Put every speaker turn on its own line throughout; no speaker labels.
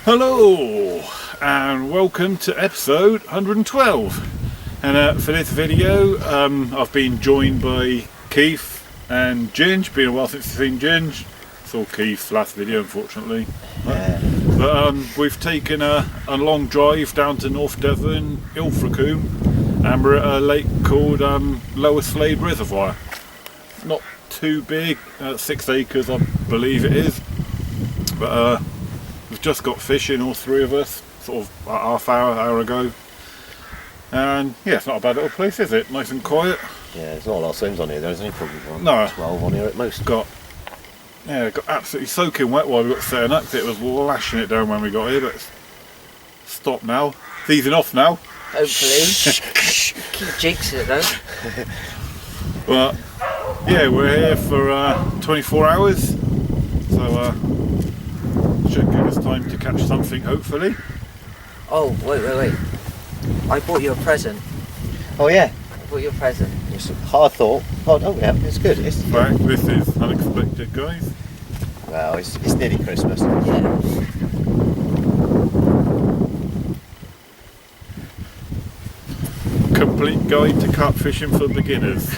Hello and welcome to episode 112, and for this video I've been joined by Keith and Ginge. Been a while since you've seen Ginge. Saw Keith's last video unfortunately, but we've taken a long drive down to North Devon, Ilfracombe, and we're at a lake called Lower Slade Reservoir. Not too big, 6 acres I believe it is, but we've just got fishing, all three of us, sort of a half hour ago. And yeah, it's not a bad little place, is it? Nice and quiet.
Yeah, there's not a lot of swims on here. There's only probably 12 on here at most.
Got absolutely soaking wet while we got setting up. It was lashing it down when we got here, but it's stopped now. It's easing off now.
Hopefully. Keep jinxing it though.
But yeah, we're here for 24 hours, so should give us time to catch something, hopefully.
Oh, wait. I bought you a present.
Oh yeah?
I bought you a present.
It's a hard thought. Oh yeah, it's good.
In fact, this is unexpected, guys.
Well, it's nearly Christmas.
Yeah.
Complete guide to carp fishing for beginners.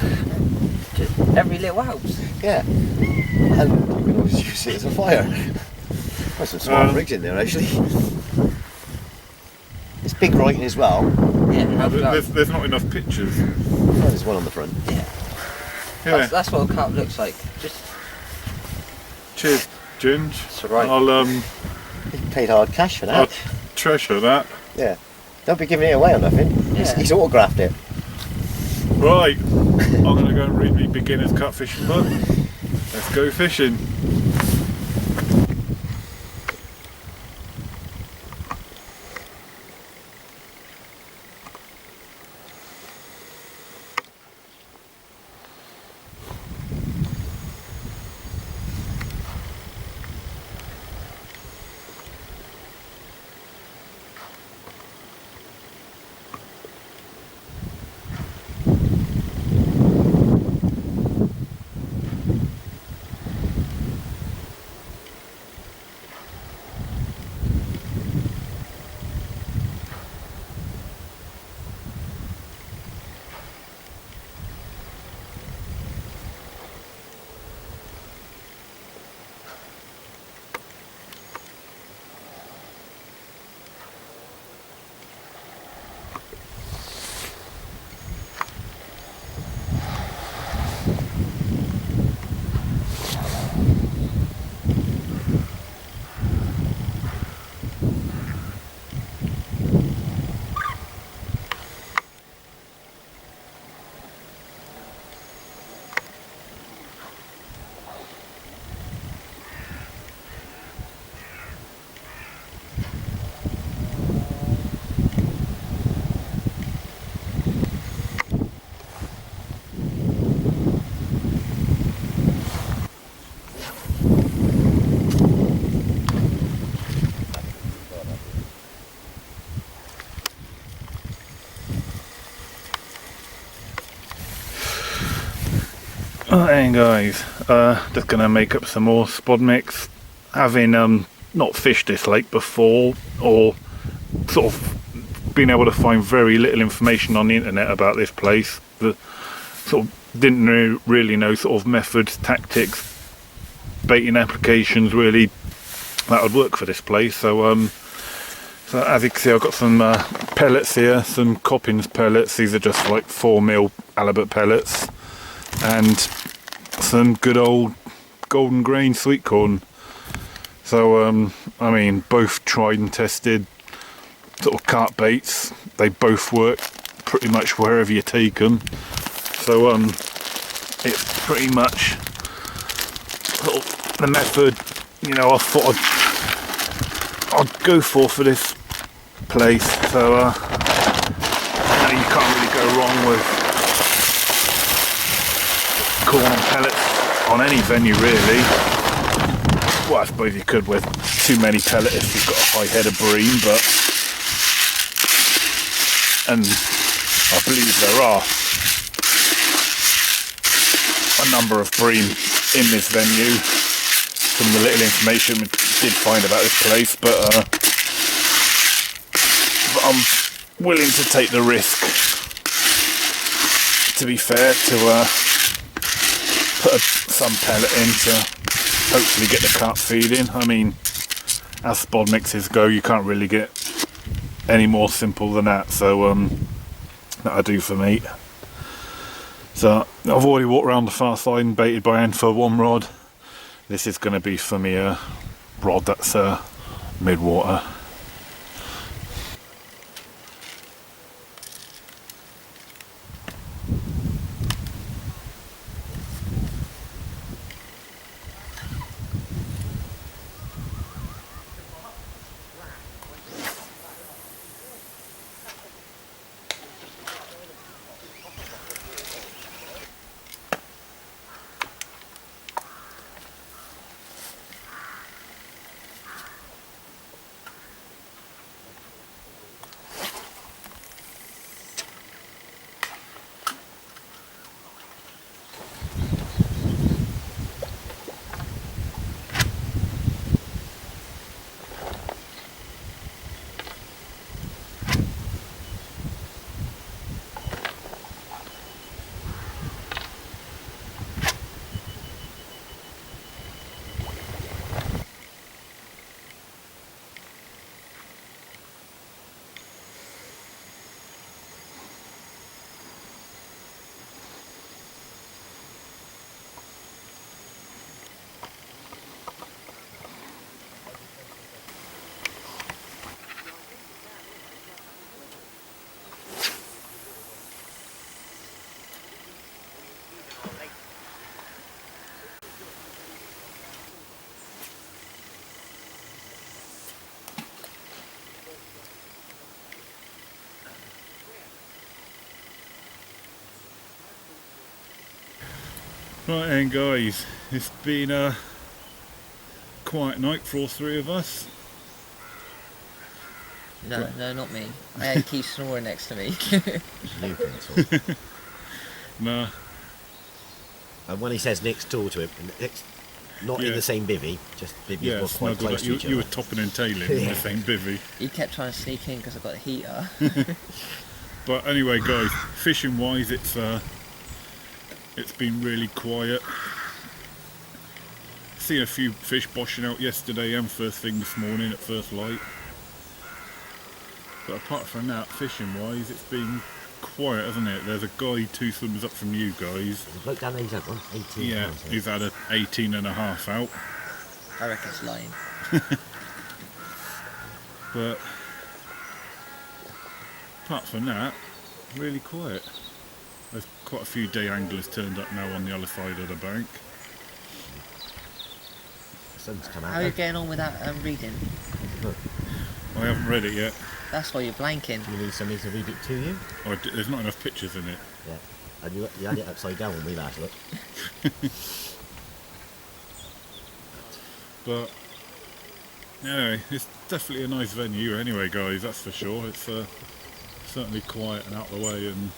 Just every little helps.
Yeah. And you can always use it as a fire. There's some smart rigs in there actually. It's big writing as well.
Yeah,
there's not enough pictures.
Oh, there's one on the front.
Yeah. That's what a carp looks like. Just
cheers, Ginge.
It's alright.
I'll
You paid hard cash for that.
I'll treasure that.
Yeah. Don't be giving it away or nothing.
Yeah.
He's autographed it.
Right. I'm gonna go and read the beginner's carp fishing book. Let's go fishing. Hey guys, just gonna make up some more spod mix. Having not fished this lake before, or sort of been able to find very little information on the internet about this place, the sort of didn't really know sort of methods, tactics, baiting applications really that would work for this place. So as you can see, I've got some pellets here, some Coppins pellets. These are just like 4mm halibut pellets, and some good old golden grain sweet corn. So I mean, both tried and tested sort of carp baits. They both work pretty much wherever you take them. So it's pretty much sort of the method, you know, I thought I'd go for this place. So you can't really go wrong with corn and pellets on any venue really. Well, I suppose you could with too many pellets if you've got a high head of bream, but and I believe there are a number of bream in this venue from the little information we did find about this place, but I'm willing to take the risk, to be fair, to put some pellet in to hopefully get the carp feeding. I mean, as spod mixes go, you can't really get any more simple than that, so that'll do for me. So I've already walked around the far side and baited by hand for one rod. This is going to be for me a rod that's mid-water. Right then guys, it's been a quiet night for all three of us.
No, not me. I had Keith snoring next to me.
New pencil.
Nah.
And when he says next door to him, next, not in the same bivvy, just bivvies were quite close to each other.
You were topping and tailing in the same bivvy.
He kept trying to sneak in because I got a heater.
But anyway guys, fishing wise it's been really quiet. Seen a few fish boshing out yesterday and first thing this morning at first light. But apart from that, fishing wise, it's been quiet, hasn't it? There's a guy 2 swimmers up from you guys.
The bloke down there, he's had one, 18
Yeah,
pounds,
he's had an 18 and a half out.
I reckon it's lying.
But apart from that, really quiet. There's quite a few day anglers turned up now on the other side of the bank.
The sun's come out.
How are you getting on with that reading?
Look,
I haven't read it yet.
That's why you're blanking.
you need somebody to read it to you?
There's not enough pictures in it.
Yeah. And you had it upside down when we last looked.
But anyway, it's definitely a nice venue anyway guys, that's for sure. It's certainly quiet and out of the way, and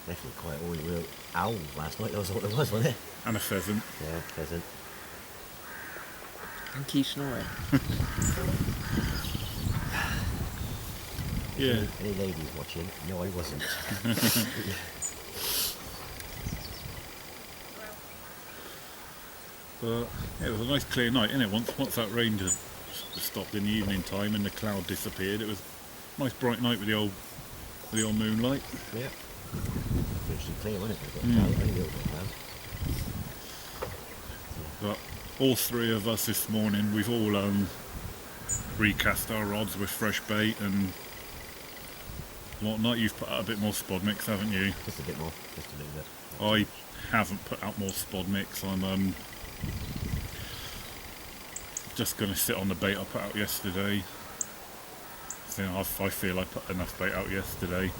Definitely quite all real owl last night, that was all it was, wasn't it?
and a pheasant.
Yeah, pheasant.
And keep snoring.
Yeah.
Any ladies watching? No, I wasn't.
But yeah, it was a nice clear night, innit? Once that rain just stopped in the evening time and the cloud disappeared, it was a nice bright night with the old moonlight.
Yeah. Virtually clear, wasn't it? A little bit now.
But all three of us this morning, we've all recast our rods with fresh bait and whatnot. You've put out a bit more spod mix, haven't you?
Just a bit more, just a little bit.
I haven't put out more spod mix. I'm just going to sit on the bait I put out yesterday. So, I feel I put enough bait out yesterday,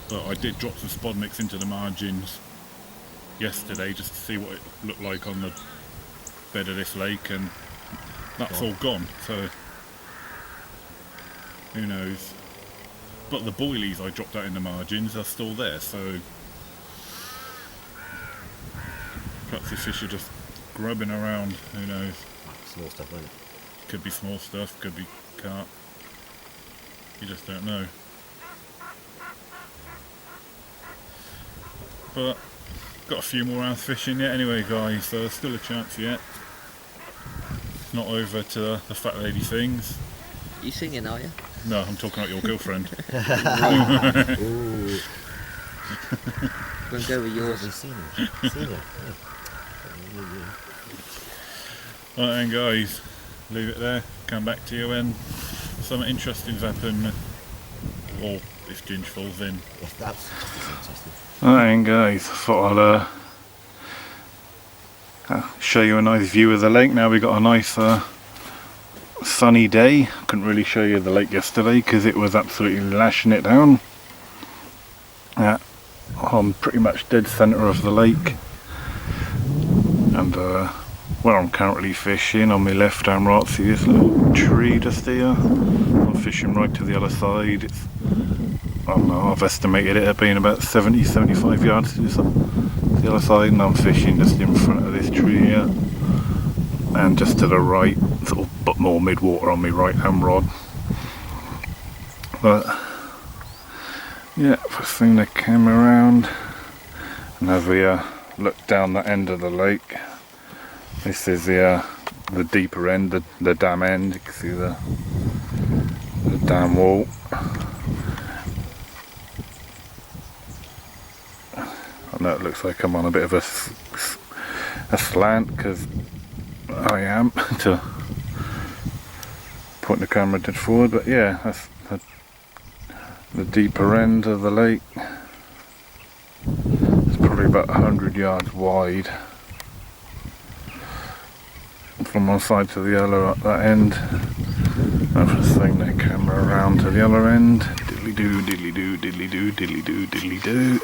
but I did drop some spod mix into the margins yesterday just to see what it looked like on the bed of this lake, and that's all gone, so who knows. But the boilies I dropped out in the margins are still there, so perhaps the fish are just grubbing around, who knows.
Small stuff, wasn't it?
Could be small stuff, could be carp. You just don't know. But got a few more hours fishing yet anyway, guys, so there's still a chance yet. It's not over to the fat lady things.
You singing, are you?
No, I'm talking about your girlfriend.
Ooh.
We'll go with yours.
We've seen her. Seen her. Yeah.
Right then, guys, leave it there. Come back to you when something interesting's happened, or if ginge falls in.
Yeah, that's interesting.
Right then, guys, thought I'll show you a nice view of the lake. Now we got a nice sunny day. Couldn't really show you the lake yesterday because it was absolutely lashing it down. Yeah, I'm pretty much dead centre of the lake, and where I'm currently fishing, on my left hand right, see this little tree just here. I'm fishing right to the other side. It's, I don't know, I've estimated it at being about 70-75 yards to the other side, and I'm fishing just in front of this tree here, and just to the right, sort of but more mid-water on my right hand rod. But yeah, if I swing the camera around, and as we look down the end of the lake, this is the deeper end, the dam end. You can see the dam wall. I know it looks like I'm on a bit of a slant because I am to point the camera dead forward, but yeah, that's the deeper end of the lake. It's probably about 100 yards wide from one side to the other at that end. I'll just swing the camera around to the other end. Diddly doo, diddly doo, diddly doo, diddly doo, diddly doo.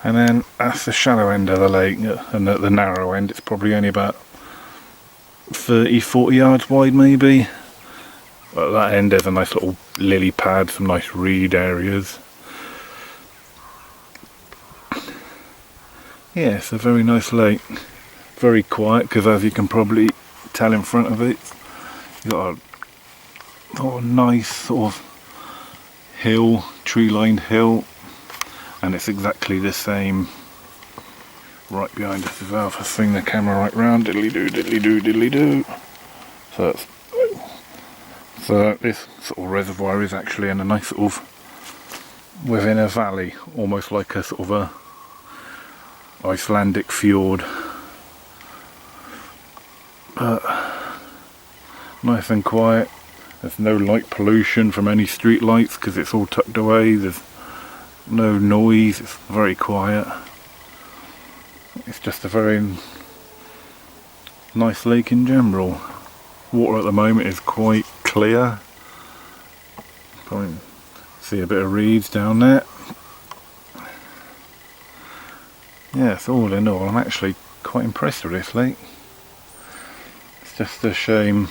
And then that's the shallow end of the lake, and at the narrow end it's probably only about 30-40 yards wide maybe. At that end there's a nice little lily pad, some nice reed areas. Yeah, it's a very nice lake. Very quiet because, as you can probably tell in front of it, you've got a sort of nice sort of hill, tree-lined hill, and it's exactly the same right behind us as well. If I swing the camera right round, diddly doo, diddly doo, diddly doo. So this sort of reservoir is actually in a nice sort of within a valley, almost like a sort of a Icelandic fjord. But nice and quiet. There's no light pollution from any street lights because it's all tucked away. There's no noise. It's very quiet. It's just a very nice lake in general. Water at the moment is quite clear. Probably see a bit of reeds down there. Yes, all in all, I'm actually quite impressed with this lake. It's just a shame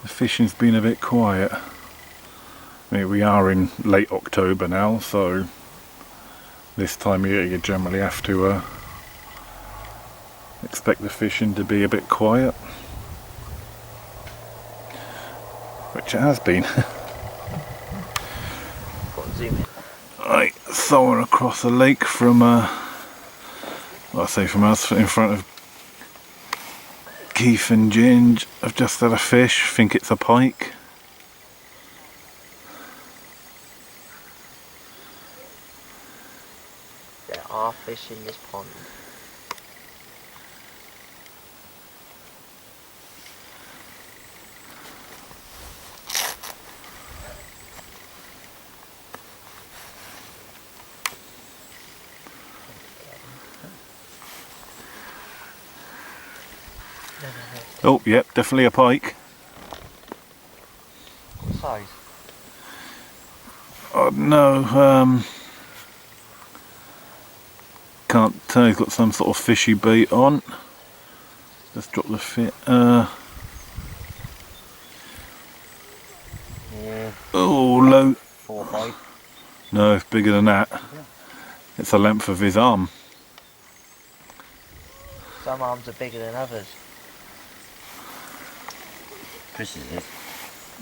the fishing's been a bit quiet. I mean, we are in late October now, so this time of year you generally have to expect the fishing to be a bit quiet, which it has been.
Zoom in.
I saw her across the lake from from us in front of Keith and Ginge. I've just had a fish, think it's a pike.
There are fish in this pond.
Oh, yep, definitely a pike.
What size?
Oh no, can't tell. He's got some sort of fishy bait on. Let's drop the fit.
Yeah.
Oh, low.
4 or 5.
No, it's bigger than that.
Yeah.
It's the length of his arm.
Some arms are bigger than others.
Chris's is.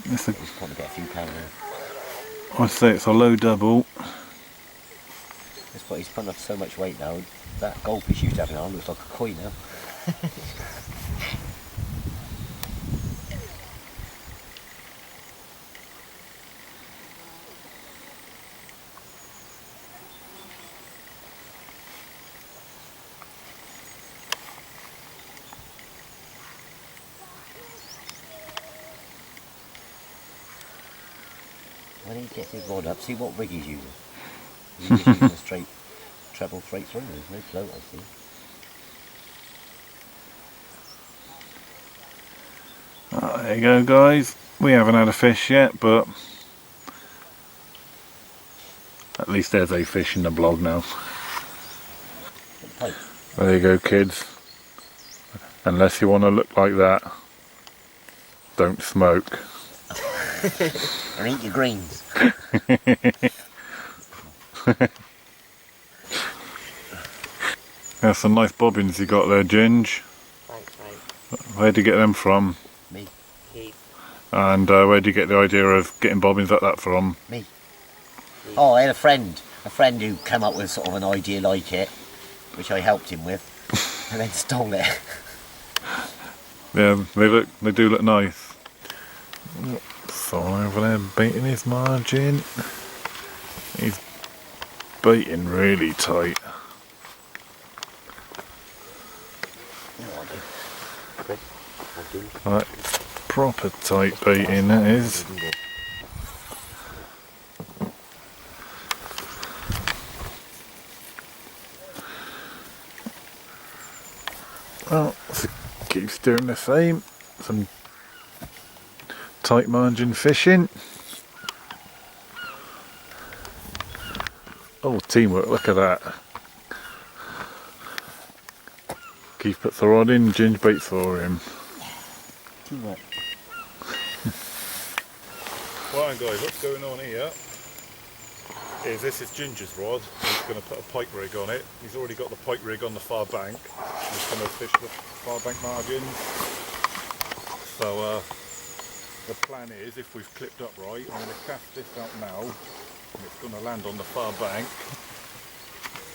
It's a,
He's probably get a few pounds there.
I'd say it's a low double.
He's putting up so much weight now. That goldfish he was having on looks like a koi now. When he gets his rod up, see what rig he's using. He's just using a straight treble straight through. There's no float, I see.
There you go, guys. We haven't had a fish yet, but at least there's a fish in the blog now.
Pike.
There you go, kids. Unless you want to look like that, don't smoke.
And eat your greens.
There's some nice bobbins you got there, Ginge.
Thanks, mate.
Where'd you get them from?
Me.
Keith.
And where'd you get the idea of getting bobbins like that from?
Me. Oh, I had a friend who came up with sort of an idea like it, which I helped him with, and then stole it.
Yeah, they do look nice. Someone over there baiting his margin. He's baiting really tight. Right, proper tight baiting that is. Well, keeps doing the same. Some tight margin fishing. Oh, teamwork, look at that. Keith puts the rod in, Ginge baits for him.
Teamwork.
Right guys, what's going on here is this is Ginger's rod. He's going to put a pike rig on it. He's already got the pike rig on the far bank. He's going to fish the far bank margins. So the plan is, if we've clipped up right, I'm going to cast this out now and it's going to land on the far bank.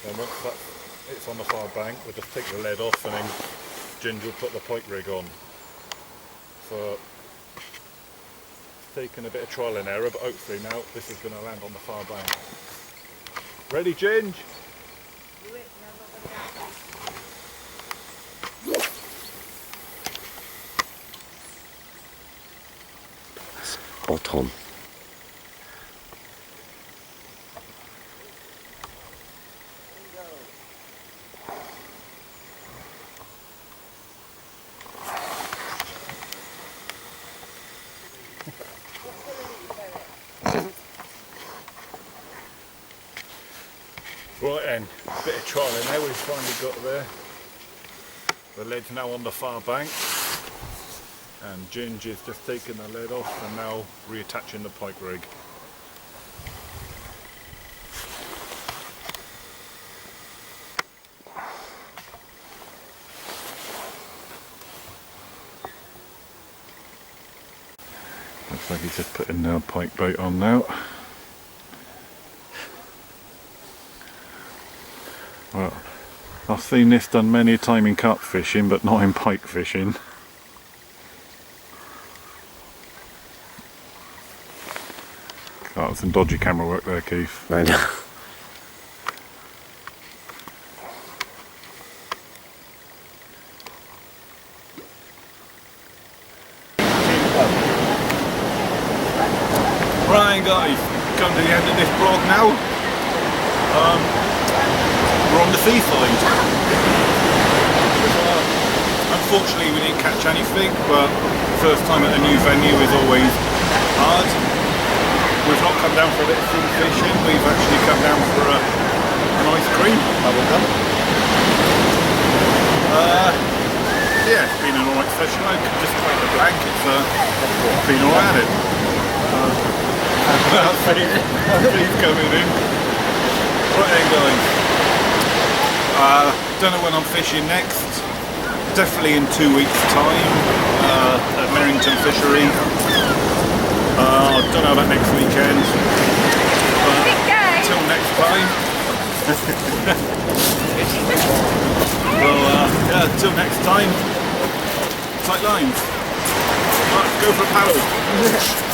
And once it's on the far bank, we'll just take the lead off and then Ginger will put the pike rig on. So it's taken a bit of trial and error, but hopefully now this is going to land on the far bank. Ready, Ginge?
Spot on.
Right then, bit of trial and error we've finally got there. The lead's now on the far bank and Ginge is just taking the lead off and now reattaching the pike rig. Looks like he's just putting the pike bait on now. Well, I've seen this done many a time in carp fishing, but not in pike fishing. Oh, some dodgy camera work there, Keith.
I know.
Right guys, come to the end of this vlog now. We're on the seaside. Unfortunately we didn't catch anything, but first time at a new venue is always hard. We've not come down for a bit of sea fishing, we've actually come down for an ice cream. Yeah, it's been an alright session. I could just play the blank, it's been alright at it. Please coming in. Right then guys. Don't know when I'm fishing next. Definitely in 2 weeks time at Merrington Fishery. don't know about next weekend. But
Big day.
until next time. Well, yeah, until next time. Tight lines. Right, go for a paddle.